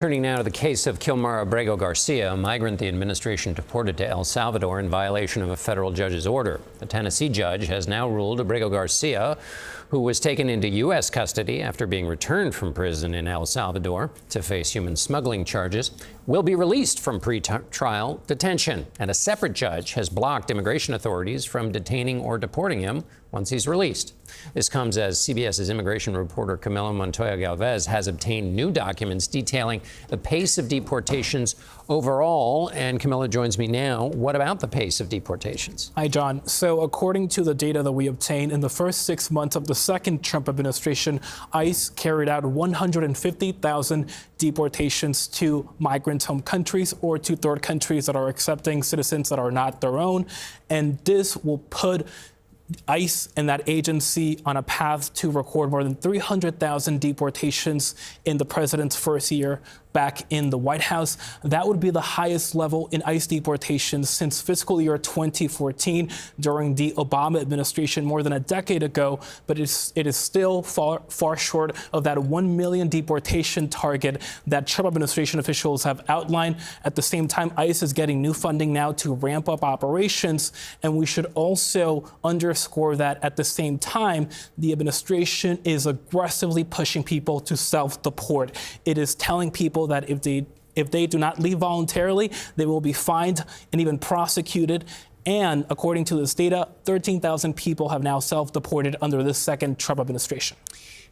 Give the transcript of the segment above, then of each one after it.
Turning now to the case of Kilmar Abrego Garcia, a migrant the administration deported to El Salvador in violation of a federal judge's order. A Tennessee judge has now ruled Abrego Garcia, who was taken into U.S. custody after being returned from prison in El Salvador to face human smuggling charges, will be released from pre-trial detention. And a separate judge has blocked immigration authorities from detaining or deporting him once he's released. This comes as CBS's immigration reporter Camilo Montoya-Galvez has obtained new documents detailing the pace of deportations overall. And Camilo joins me now. What about the pace of deportations? Hi, John. So according to the data that we obtained, in the first 6 months of the second Trump administration, ICE carried out 150,000 deportations to migrants' home countries or to third countries that are accepting citizens that are not their own. And this will put ICE and that agency on a path to record more than 300,000 deportations in the president's first year back in the White House. That would be the highest level in ICE deportations since fiscal year 2014 during the Obama administration more than a decade ago. But it is still far short of that 1 million deportation target that Trump administration officials have outlined. At the same time, ICE is getting new funding now to ramp up operations. And we should also underscore that at the same time, the administration is aggressively pushing people to self-deport. It is telling people that if they do not leave voluntarily, they will be fined and even prosecuted. And according to this data, 13,000 people have now self-deported under this second Trump administration.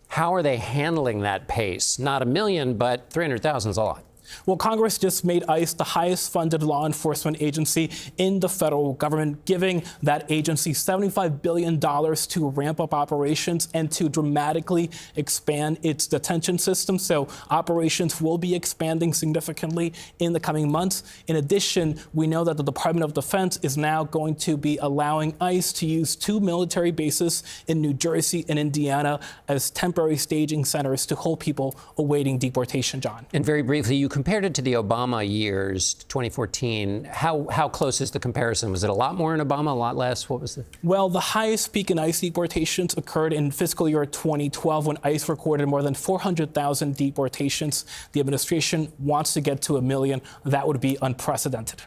How are they handling that pace? Not 1 million, but 300,000 is a lot. Well, Congress just made ICE the highest funded law enforcement agency in the federal government, giving that agency $75 billion to ramp up operations and to dramatically expand its detention system. So operations will be expanding significantly in the coming months. In addition, we know that the Department of Defense is now going to be allowing ICE to use 2 military bases in New Jersey and Indiana as temporary staging centers to hold people awaiting deportation, John. And very briefly, you compared it to the Obama years, 2014. How close is the comparison? Was it a lot more in Obama, a lot less? What was the? Well, the highest peak in ICE deportations occurred in fiscal year 2012 when ICE recorded more than 400,000 deportations. The administration wants to get to 1 million. That would be unprecedented.